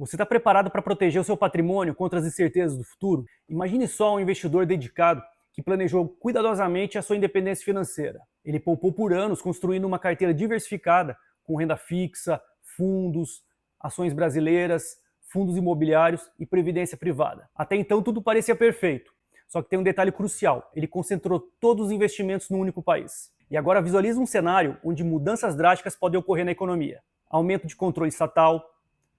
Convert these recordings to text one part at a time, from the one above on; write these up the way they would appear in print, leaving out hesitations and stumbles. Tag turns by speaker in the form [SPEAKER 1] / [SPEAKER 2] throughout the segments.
[SPEAKER 1] Você está preparado para proteger o seu patrimônio contra as incertezas do futuro? Imagine só um investidor dedicado que planejou cuidadosamente a sua independência financeira. Ele poupou por anos construindo uma carteira diversificada com renda fixa, fundos, ações brasileiras, fundos imobiliários e previdência privada. Até então tudo parecia perfeito. Só que tem um detalhe crucial: ele concentrou todos os investimentos num único país. E agora visualiza um cenário onde mudanças drásticas podem ocorrer na economia. Aumento de controle estatal,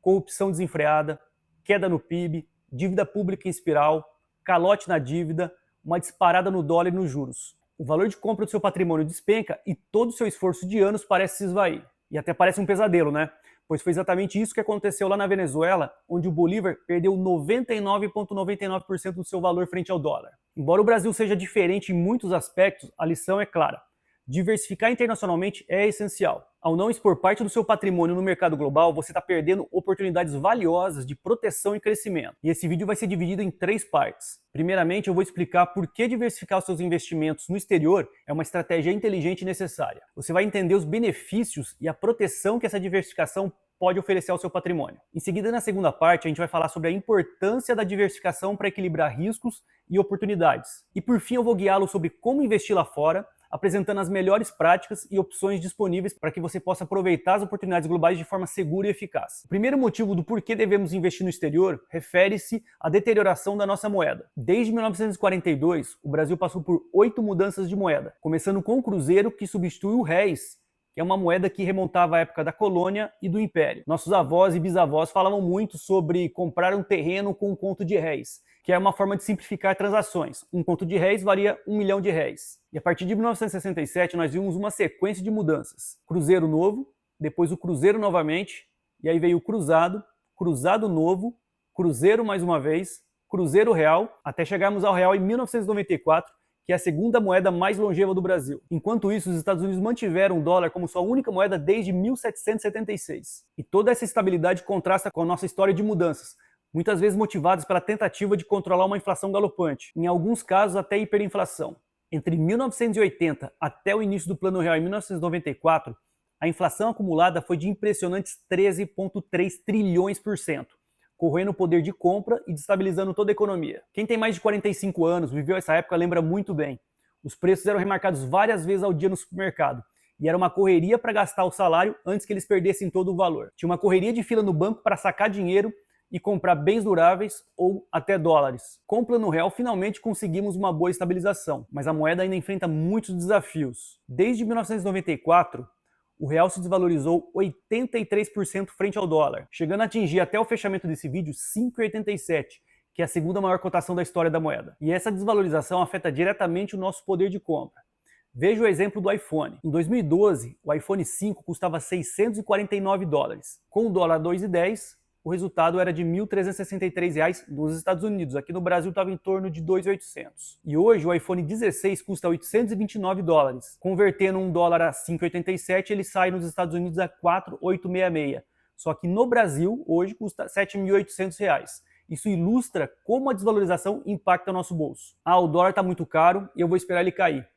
[SPEAKER 1] corrupção desenfreada, queda no PIB, dívida pública em espiral, calote na dívida, uma disparada no dólar e nos juros. O valor de compra do seu patrimônio despenca e todo o seu esforço de anos parece se esvair. E até parece um pesadelo, né? Pois foi exatamente isso que aconteceu lá na Venezuela, onde o Bolívar perdeu 99,99% do seu valor frente ao dólar. Embora o Brasil seja diferente em muitos aspectos, a lição é clara: diversificar internacionalmente é essencial. Ao não expor parte do seu patrimônio no mercado global, você está perdendo oportunidades valiosas de proteção e crescimento. E esse vídeo vai ser dividido em 3 partes. Primeiramente, eu vou explicar por que diversificar os seus investimentos no exterior é uma estratégia inteligente e necessária. Você vai entender os benefícios e a proteção que essa diversificação pode oferecer ao seu patrimônio. Em seguida, na segunda parte, a gente vai falar sobre a importância da diversificação para equilibrar riscos e oportunidades. E por fim, eu vou guiá-lo sobre como investir lá fora, apresentando as melhores práticas e opções disponíveis para que você possa aproveitar as oportunidades globais de forma segura e eficaz. O primeiro motivo do porquê devemos investir no exterior refere-se à deterioração da nossa moeda. Desde 1942, o Brasil passou por 8 mudanças de moeda, começando com o cruzeiro, que substitui o réis, que é uma moeda que remontava à época da colônia e do império. Nossos avós e bisavós falavam muito sobre comprar um terreno com um conto de réis, que é uma forma de simplificar transações. Um conto de réis valia R$ 1 milhão. E a partir de 1967 nós vimos uma sequência de mudanças. Cruzeiro novo, depois o cruzeiro novamente, e aí veio o cruzado, cruzado novo, cruzeiro mais uma vez, cruzeiro real, até chegarmos ao real em 1994, que é a segunda moeda mais longeva do Brasil. Enquanto isso, os Estados Unidos mantiveram o dólar como sua única moeda desde 1776. E toda essa estabilidade contrasta com a nossa história de mudanças, muitas vezes motivadas pela tentativa de controlar uma inflação galopante, em alguns casos até hiperinflação. Entre 1980 até o início do Plano Real em 1994, a inflação acumulada foi de impressionantes 13,3 trilhões por cento, corroendo o poder de compra e destabilizando toda a economia. Quem tem mais de 45 anos, viveu essa época, lembra muito bem. Os preços eram remarcados várias vezes ao dia no supermercado, e era uma correria para gastar o salário antes que eles perdessem todo o valor. Tinha uma correria de fila no banco para sacar dinheiro e comprar bens duráveis ou até dólares. Com o Plano Real, finalmente conseguimos uma boa estabilização, mas a moeda ainda enfrenta muitos desafios. Desde 1994, o real se desvalorizou 83% frente ao dólar, chegando a atingir até o fechamento desse vídeo 5,87, que é a segunda maior cotação da história da moeda. E essa desvalorização afeta diretamente o nosso poder de compra. Veja o exemplo do iPhone. Em 2012, o iPhone 5 custava $649. Com o dólar 2,10, o resultado era de R$ 1.363 nos Estados Unidos. Aqui no Brasil estava em torno de 2.800. E hoje o iPhone 16 custa $829. Convertendo um dólar a 5,87, ele sai nos Estados Unidos a 4.866. Só que no Brasil, hoje, custa R$ 7.800. Isso ilustra como a desvalorização impacta o nosso bolso. Ah, o dólar está muito caro e eu vou esperar ele cair.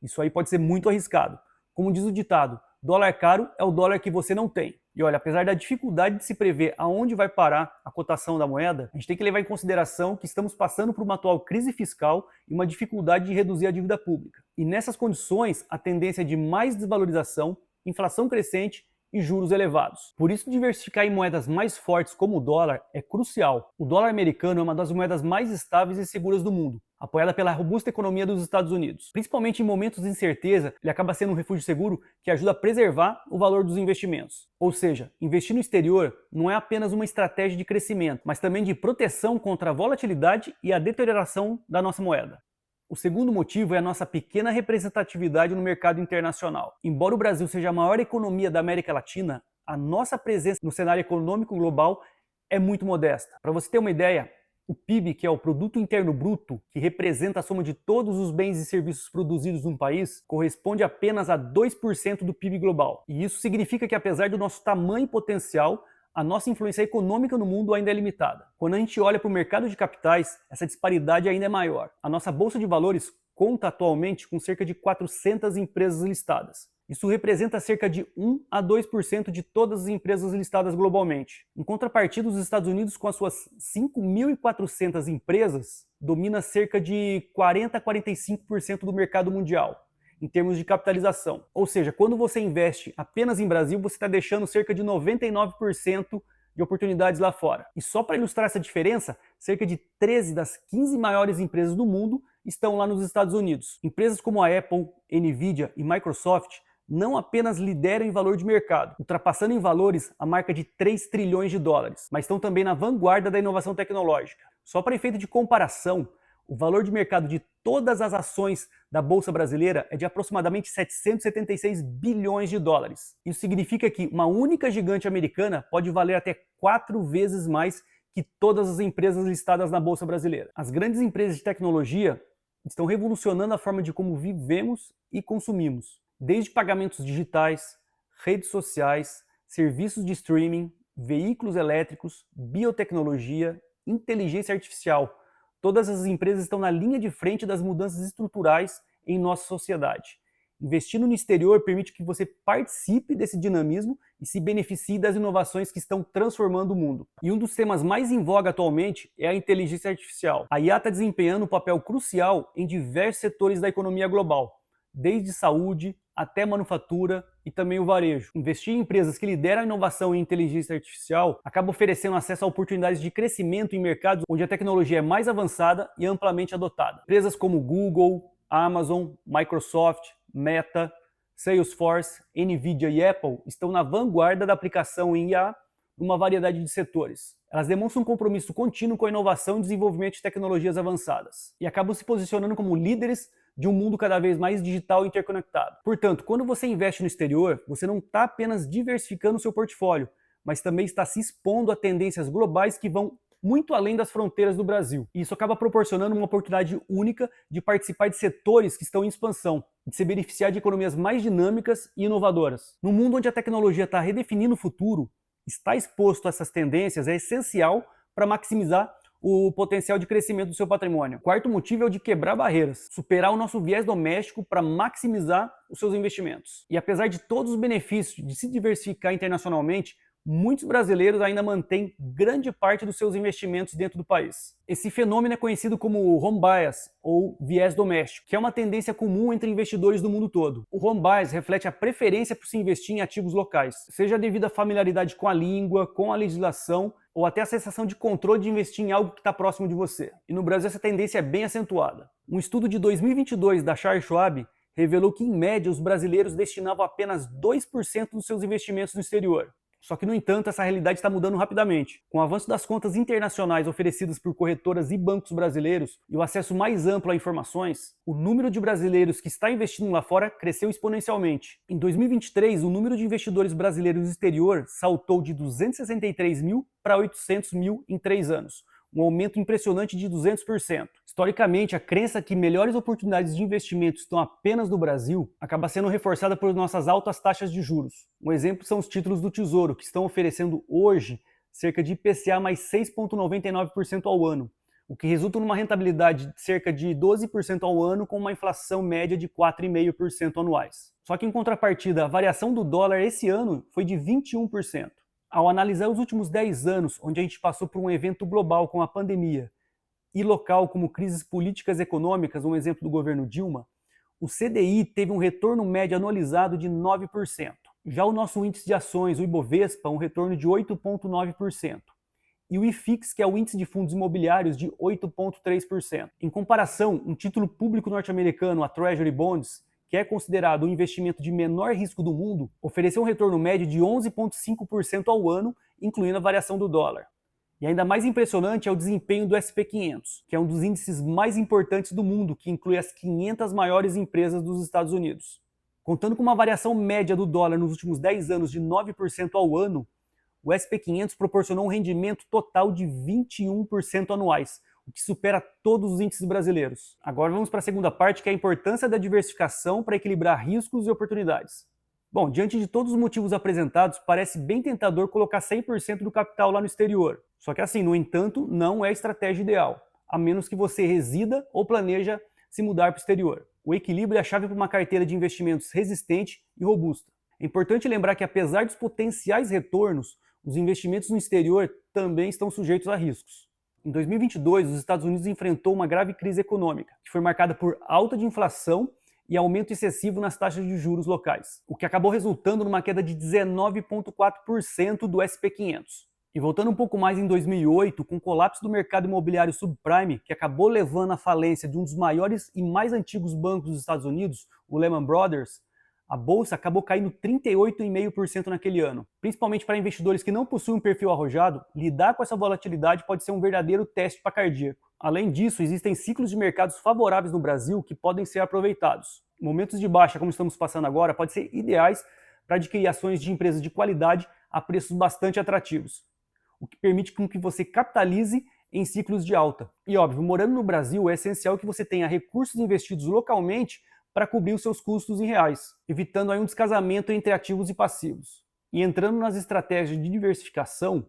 [SPEAKER 1] Isso aí pode ser muito arriscado. Como diz o ditado, dólar caro é o dólar que você não tem. E olha, apesar da dificuldade de se prever aonde vai parar a cotação da moeda, a gente tem que levar em consideração que estamos passando por uma atual crise fiscal e uma dificuldade de reduzir a dívida pública. E nessas condições, a tendência é de mais desvalorização, inflação crescente e juros elevados. Por isso, diversificar em moedas mais fortes como o dólar é crucial. O dólar americano é uma das moedas mais estáveis e seguras do mundo, apoiada pela robusta economia dos Estados Unidos. Principalmente em momentos de incerteza, ele acaba sendo um refúgio seguro que ajuda a preservar o valor dos investimentos. Ou seja, investir no exterior não é apenas uma estratégia de crescimento, mas também de proteção contra a volatilidade e a deterioração da nossa moeda. O segundo motivo é a nossa pequena representatividade no mercado internacional. Embora o Brasil seja a maior economia da América Latina, a nossa presença no cenário econômico global é muito modesta. Para você ter uma ideia, o PIB, que é o Produto Interno Bruto, que representa a soma de todos os bens e serviços produzidos num país, corresponde apenas a 2% do PIB global. E isso significa que, apesar do nosso tamanho e potencial, a nossa influência econômica no mundo ainda é limitada. Quando a gente olha para o mercado de capitais, essa disparidade ainda é maior. A nossa bolsa de valores conta atualmente com cerca de 400 empresas listadas. Isso representa cerca de 1 a 2% de todas as empresas listadas globalmente. Em contrapartida, os Estados Unidos, com as suas 5.400 empresas, domina cerca de 40 a 45% do mercado mundial, em termos de capitalização. Ou seja, quando você investe apenas em Brasil, você está deixando cerca de 99% de oportunidades lá fora. E só para ilustrar essa diferença, cerca de 13 das 15 maiores empresas do mundo estão lá nos Estados Unidos. Empresas como a Apple, Nvidia e Microsoft não apenas lideram em valor de mercado, ultrapassando em valores a marca de 3 trilhões de dólares, mas estão também na vanguarda da inovação tecnológica. Só para efeito de comparação, o valor de mercado de todas as ações da Bolsa Brasileira é de aproximadamente 776 bilhões de dólares. Isso significa que uma única gigante americana pode valer até 4 vezes mais que todas as empresas listadas na Bolsa Brasileira. As grandes empresas de tecnologia estão revolucionando a forma de como vivemos e consumimos. Desde pagamentos digitais, redes sociais, serviços de streaming, veículos elétricos, biotecnologia, inteligência artificial. Todas as empresas estão na linha de frente das mudanças estruturais em nossa sociedade. Investindo no exterior permite que você participe desse dinamismo e se beneficie das inovações que estão transformando o mundo. E um dos temas mais em voga atualmente é a inteligência artificial. A IA está desempenhando um papel crucial em diversos setores da economia global, desde saúde até manufatura e também o varejo. Investir em empresas que lideram a inovação em inteligência artificial acaba oferecendo acesso a oportunidades de crescimento em mercados onde a tecnologia é mais avançada e amplamente adotada. Empresas como Google, Amazon, Microsoft, Meta, Salesforce, Nvidia e Apple estão na vanguarda da aplicação em IA numa variedade de setores. Elas demonstram um compromisso contínuo com a inovação e desenvolvimento de tecnologias avançadas e acabam se posicionando como líderes de um mundo cada vez mais digital e interconectado. Portanto, quando você investe no exterior, você não está apenas diversificando o seu portfólio, mas também está se expondo a tendências globais que vão muito além das fronteiras do Brasil. E isso acaba proporcionando uma oportunidade única de participar de setores que estão em expansão, de se beneficiar de economias mais dinâmicas e inovadoras. No mundo onde a tecnologia está redefinindo o futuro, estar exposto a essas tendências é essencial para maximizar o potencial de crescimento do seu patrimônio. O quarto motivo é o de quebrar barreiras, superar o nosso viés doméstico para maximizar os seus investimentos. E apesar de todos os benefícios de se diversificar internacionalmente, muitos brasileiros ainda mantêm grande parte dos seus investimentos dentro do país. Esse fenômeno é conhecido como home bias, ou viés doméstico, que é uma tendência comum entre investidores do mundo todo. O home bias reflete a preferência por se investir em ativos locais, seja devido à familiaridade com a língua, com a legislação, ou até a sensação de controle de investir em algo que está próximo de você. E no Brasil essa tendência é bem acentuada. Um estudo de 2022 da Charles Schwab revelou que, em média, os brasileiros destinavam apenas 2% dos seus investimentos no exterior. Só que, no entanto, essa realidade está mudando rapidamente. Com o avanço das contas internacionais oferecidas por corretoras e bancos brasileiros e o acesso mais amplo a informações, o número de brasileiros que está investindo lá fora cresceu exponencialmente. Em 2023, o número de investidores brasileiros no exterior saltou de 263 mil para 800 mil em 3 anos. Um aumento impressionante de 200%. Historicamente, a crença que melhores oportunidades de investimento estão apenas no Brasil acaba sendo reforçada por nossas altas taxas de juros. Um exemplo são os títulos do Tesouro, que estão oferecendo hoje cerca de IPCA mais 6,99% ao ano, o que resulta numa rentabilidade de cerca de 12% ao ano com uma inflação média de 4,5% anuais. Só que, em contrapartida, a variação do dólar esse ano foi de 21%. Ao analisar os últimos 10 anos, onde a gente passou por um evento global como a pandemia e local como crises políticas e econômicas, um exemplo do governo Dilma, o CDI teve um retorno médio anualizado de 9%. Já o nosso índice de ações, o Ibovespa, um retorno de 8,9%. E o IFIX, que é o índice de fundos imobiliários, de 8,3%. Em comparação, um título público norte-americano, a Treasury Bonds, que é considerado o investimento de menor risco do mundo, ofereceu um retorno médio de 11,5% ao ano, incluindo a variação do dólar. E ainda mais impressionante é o desempenho do SP500, que é um dos índices mais importantes do mundo, que inclui as 500 maiores empresas dos Estados Unidos. Contando com uma variação média do dólar nos últimos 10 anos de 9% ao ano, o SP500 proporcionou um rendimento total de 21% anuais, o que supera todos os índices brasileiros. Agora vamos para a segunda parte, que é a importância da diversificação para equilibrar riscos e oportunidades. Bom, diante de todos os motivos apresentados, parece bem tentador colocar 100% do capital lá no exterior. Só que assim, no entanto, não é a estratégia ideal, a menos que você resida ou planeja se mudar para o exterior. O equilíbrio é a chave para uma carteira de investimentos resistente e robusta. É importante lembrar que, apesar dos potenciais retornos, os investimentos no exterior também estão sujeitos a riscos. Em 2022, os Estados Unidos enfrentou uma grave crise econômica, que foi marcada por alta de inflação e aumento excessivo nas taxas de juros locais, o que acabou resultando numa queda de 19,4% do SP 500. E voltando um pouco mais em 2008, com o colapso do mercado imobiliário subprime, que acabou levando à falência de um dos maiores e mais antigos bancos dos Estados Unidos, o Lehman Brothers, a bolsa acabou caindo 38,5% naquele ano. Principalmente para investidores que não possuem um perfil arrojado, lidar com essa volatilidade pode ser um verdadeiro teste para cardíaco. Além disso, existem ciclos de mercados favoráveis no Brasil que podem ser aproveitados. Momentos de baixa, como estamos passando agora, podem ser ideais para adquirir ações de empresas de qualidade a preços bastante atrativos, o que permite com que você capitalize em ciclos de alta. E óbvio, morando no Brasil, é essencial que você tenha recursos investidos localmente para cobrir os seus custos em reais, evitando aí um descasamento entre ativos e passivos. E entrando nas estratégias de diversificação,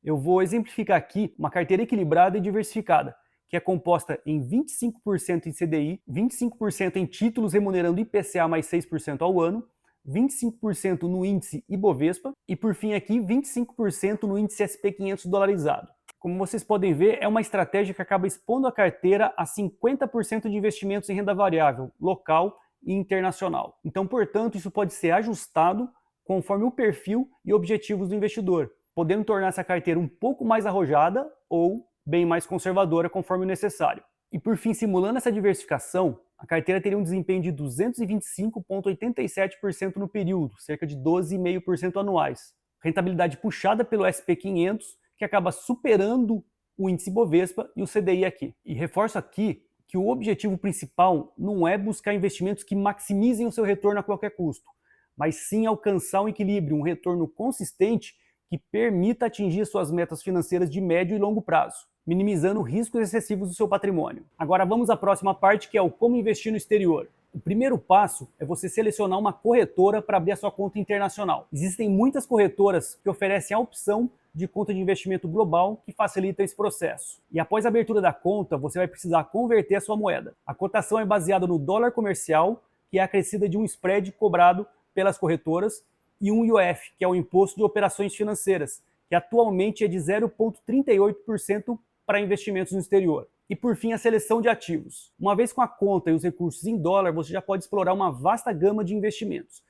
[SPEAKER 1] eu vou exemplificar aqui uma carteira equilibrada e diversificada, que é composta em 25% em CDI, 25% em títulos remunerando IPCA mais 6% ao ano, 25% no índice Ibovespa e, por fim, aqui 25% no índice SP 500 dolarizado. Como vocês podem ver, é uma estratégia que acaba expondo a carteira a 50% de investimentos em renda variável, local e internacional. Então, portanto, isso pode ser ajustado conforme o perfil e objetivos do investidor, podendo tornar essa carteira um pouco mais arrojada ou bem mais conservadora conforme o necessário. E por fim, simulando essa diversificação, a carteira teria um desempenho de 225,87% no período, cerca de 12,5% anuais. Rentabilidade puxada pelo SP 500, que acaba superando o índice Bovespa e o CDI aqui. E reforço aqui que o objetivo principal não é buscar investimentos que maximizem o seu retorno a qualquer custo, mas sim alcançar um equilíbrio, um retorno consistente que permita atingir suas metas financeiras de médio e longo prazo, minimizando riscos excessivos do seu patrimônio. Agora vamos à próxima parte, que é o como investir no exterior. O primeiro passo é você selecionar uma corretora para abrir a sua conta internacional. Existem muitas corretoras que oferecem a opção de conta de investimento global que facilita esse processo. E após a abertura da conta, você vai precisar converter a sua moeda. A cotação é baseada no dólar comercial, que é acrescida de um spread cobrado pelas corretoras, e um IOF, que é o Imposto de Operações Financeiras, que atualmente é de 0,38% para investimentos no exterior. E por fim, a seleção de ativos. Uma vez com a conta e os recursos em dólar, você já pode explorar uma vasta gama de investimentos.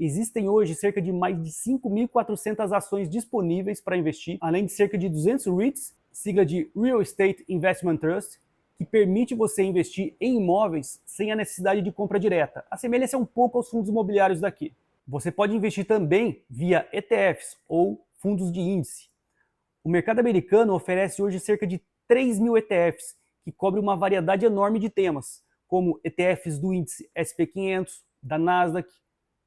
[SPEAKER 1] Existem hoje cerca de mais de 5.400 ações disponíveis para investir, além de cerca de 200 REITs, sigla de Real Estate Investment Trust, que permite você investir em imóveis sem a necessidade de compra direta. Assemelha-se um pouco aos fundos imobiliários daqui. Você pode investir também via ETFs ou fundos de índice. O mercado americano oferece hoje cerca de 3.000 ETFs, que cobrem uma variedade enorme de temas, como ETFs do índice SP 500, da Nasdaq,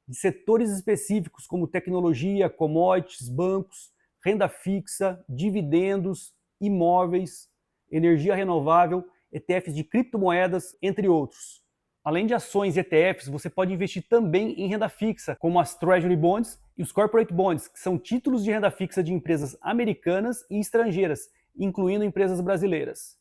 [SPEAKER 1] de setores específicos como tecnologia, commodities, bancos, renda fixa, dividendos, imóveis, energia renovável, ETFs de criptomoedas, entre outros. Além de ações e ETFs, você pode investir também em renda fixa, como as Treasury Bonds e os Corporate Bonds, que são títulos de renda fixa de empresas americanas e estrangeiras, incluindo empresas brasileiras.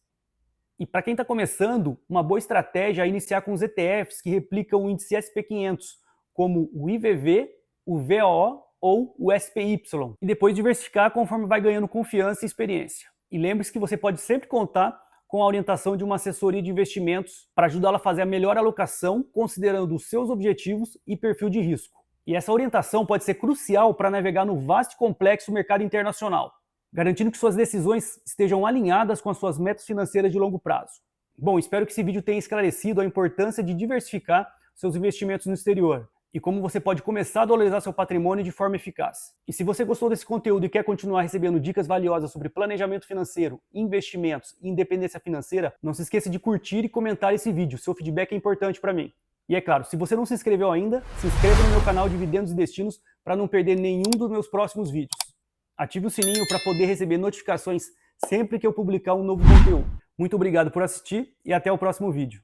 [SPEAKER 1] E para quem está começando, uma boa estratégia é iniciar com os ETFs que replicam o índice SP 500, como o IVV, o VOO ou o SPY, e depois diversificar conforme vai ganhando confiança e experiência. E lembre-se que você pode sempre contar com a orientação de uma assessoria de investimentos para ajudá-la a fazer a melhor alocação, considerando os seus objetivos e perfil de risco. E essa orientação pode ser crucial para navegar no vasto e complexo mercado internacional, garantindo que suas decisões estejam alinhadas com as suas metas financeiras de longo prazo. Bom, espero que esse vídeo tenha esclarecido a importância de diversificar seus investimentos no exterior e como você pode começar a dolarizar seu patrimônio de forma eficaz. E se você gostou desse conteúdo e quer continuar recebendo dicas valiosas sobre planejamento financeiro, investimentos e independência financeira, não se esqueça de curtir e comentar esse vídeo. Seu feedback é importante para mim. E é claro, se você não se inscreveu ainda, se inscreva no meu canal Dividendos e Destinos para não perder nenhum dos meus próximos vídeos. Ative o sininho para poder receber notificações sempre que eu publicar um novo conteúdo. Muito obrigado por assistir e até o próximo vídeo.